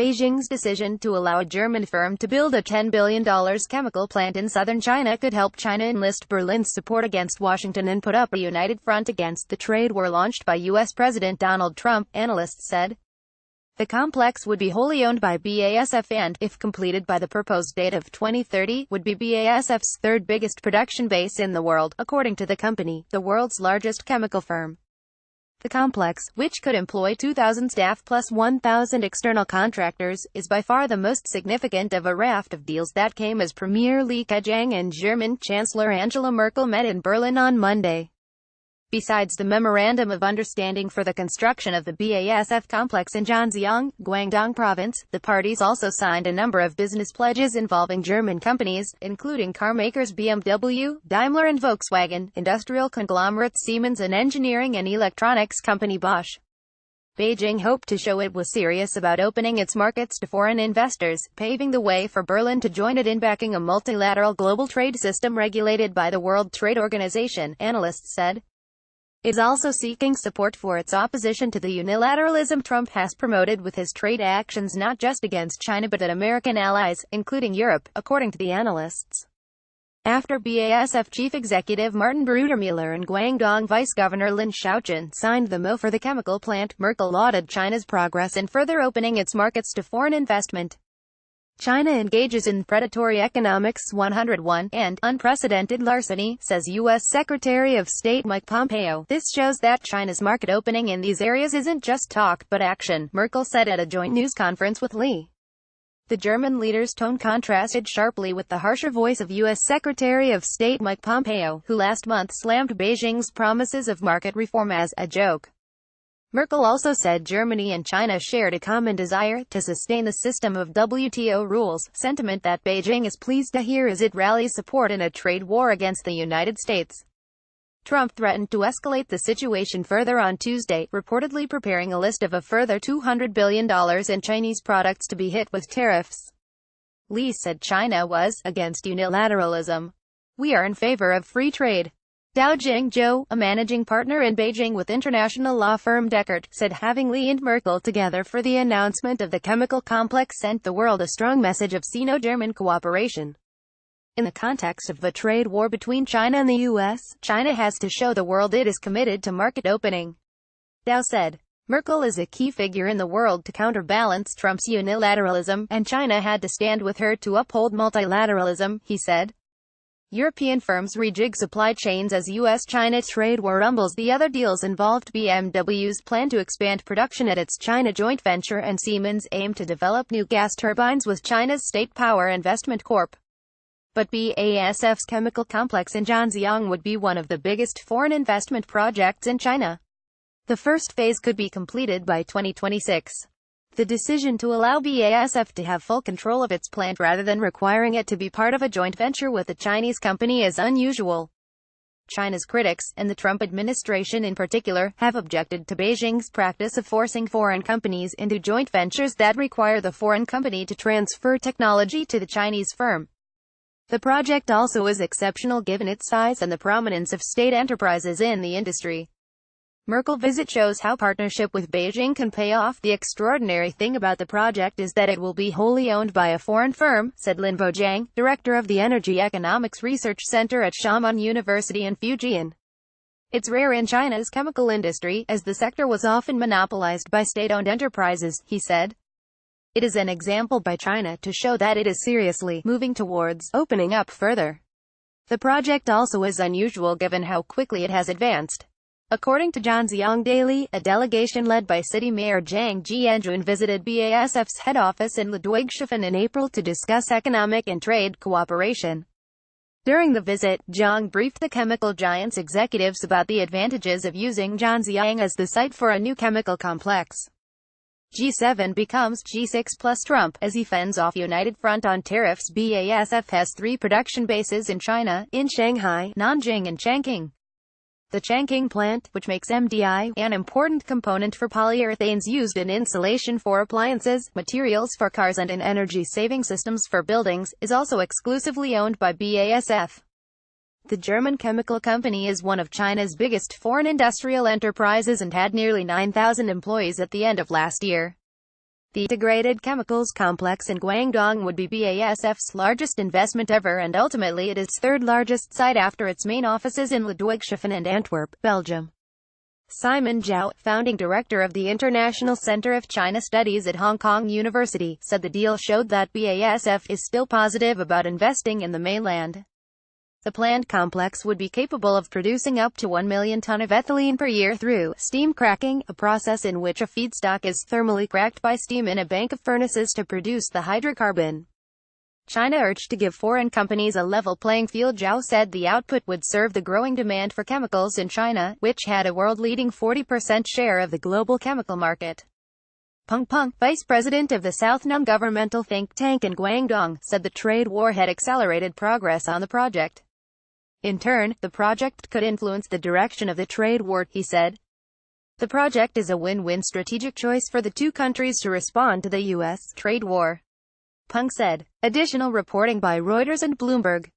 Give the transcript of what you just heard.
Beijing's decision to allow a German firm to build a $10 billion chemical plant in southern China could help China enlist Berlin's support against Washington and put up a united front against the trade war launched by U.S. President Donald Trump, analysts said. The complex would be wholly owned by BASF and, if completed by the proposed date of 2030, would be BASF's third biggest production base in the world, according to the company, the world's largest chemical firm. The complex, which could employ 2,000 staff plus 1,000 external contractors, is by far the most significant of a raft of deals that came as Premier Li Keqiang and German Chancellor Angela Merkel met in Berlin on Monday. Besides the Memorandum of Understanding for the construction of the BASF complex in Zhanjiang, Guangdong Province, the parties also signed a number of business pledges involving German companies, including car makers BMW, Daimler and Volkswagen, industrial conglomerates Siemens and engineering and electronics company Bosch. Beijing hoped to show it was serious about opening its markets to foreign investors, paving the way for Berlin to join it in backing a multilateral global trade system regulated by the World Trade Organization, analysts said. It is also seeking support for its opposition to the unilateralism Trump has promoted with his trade actions not just against China but at American allies, including Europe, according to the analysts. After BASF chief executive Martin Brudermüller and Guangdong Vice Governor Lin Xiaochun signed the MO for the chemical plant, Merkel lauded China's progress in further opening its markets to foreign investment. China engages in predatory economics 101 and unprecedented larceny, says U.S. Secretary of State Mike Pompeo. This shows that China's market opening in these areas isn't just talk, but action, Merkel said at a joint news conference with Li. The German leader's tone contrasted sharply with the harsher voice of U.S. Secretary of State Mike Pompeo, who last month slammed Beijing's promises of market reform as a joke. Merkel also said Germany and China shared a common desire to sustain the system of WTO rules, sentiment that Beijing is pleased to hear as it rallies support in a trade war against the United States. Trump threatened to escalate the situation further on Tuesday, reportedly preparing a list of a further $200 billion in Chinese products to be hit with tariffs. Li said China was against unilateralism. We are in favor of free trade. Dao Jingzhou, a managing partner in Beijing with international law firm Deckert, said having Li and Merkel together for the announcement of the chemical complex sent the world a strong message of Sino-German cooperation. In the context of the trade war between China and the U.S., China has to show the world it is committed to market opening. Dao said. Merkel is a key figure in the world to counterbalance Trump's unilateralism, and China had to stand with her to uphold multilateralism, he said. European firms rejig supply chains as U.S.-China trade war rumbles. The other deals involved BMW's plan to expand production at its China joint venture and Siemens' aim to develop new gas turbines with China's State Power Investment Corp. But BASF's chemical complex in Zhanjiang would be one of the biggest foreign investment projects in China. The first phase could be completed by 2026. The decision to allow BASF to have full control of its plant rather than requiring it to be part of a joint venture with a Chinese company is unusual. China's critics, and the Trump administration in particular, have objected to Beijing's practice of forcing foreign companies into joint ventures that require the foreign company to transfer technology to the Chinese firm. The project also is exceptional given its size and the prominence of state enterprises in the industry. Merkel visit shows how partnership with Beijing can pay off. The extraordinary thing about the project is that it will be wholly owned by a foreign firm, said Lin Bojiang, director of the Energy Economics Research Center at Xiamen University in Fujian. It's rare in China's chemical industry, as the sector was often monopolized by state-owned enterprises, he said. It is an example by China to show that it is seriously moving towards opening up further. The project also is unusual given how quickly it has advanced. According to Zhanjiang Daily, a delegation led by City Mayor Zhang Jianjun visited BASF's head office in Ludwigshafen in April to discuss economic and trade cooperation. During the visit, Zhang briefed the chemical giant's executives about the advantages of using Zhanjiang as the site for a new chemical complex. G7 becomes G6 plus Trump as he fends off united front on tariffs. BASF has 3 production bases in China, in Shanghai, Nanjing and Changqing. The Changqing plant, which makes MDI, an important component for polyurethanes used in insulation for appliances, materials for cars and in energy-saving systems for buildings, is also exclusively owned by BASF. The German chemical company is one of China's biggest foreign industrial enterprises and had nearly 9,000 employees at the end of last year. The integrated chemicals complex in Guangdong would be BASF's largest investment ever, and ultimately it is third largest site after its main offices in Ludwigshafen and Antwerp, Belgium. Simon Zhao, founding director of the International Center of China Studies at Hong Kong University, said the deal showed that BASF is still positive about investing in the mainland. The planned complex would be capable of producing up to 1 million ton of ethylene per year through steam cracking, a process in which a feedstock is thermally cracked by steam in a bank of furnaces to produce the hydrocarbon. China urged to give foreign companies a level playing field. Zhao said the output would serve the growing demand for chemicals in China, which had a world-leading 40% share of the global chemical market. Peng Peng, vice president of the South non-governmental think tank in Guangdong, said the trade war had accelerated progress on the project. In turn, the project could influence the direction of the trade war, he said. The project is a win-win strategic choice for the two countries to respond to the U.S. trade war, Peng said. Additional reporting by Reuters and Bloomberg.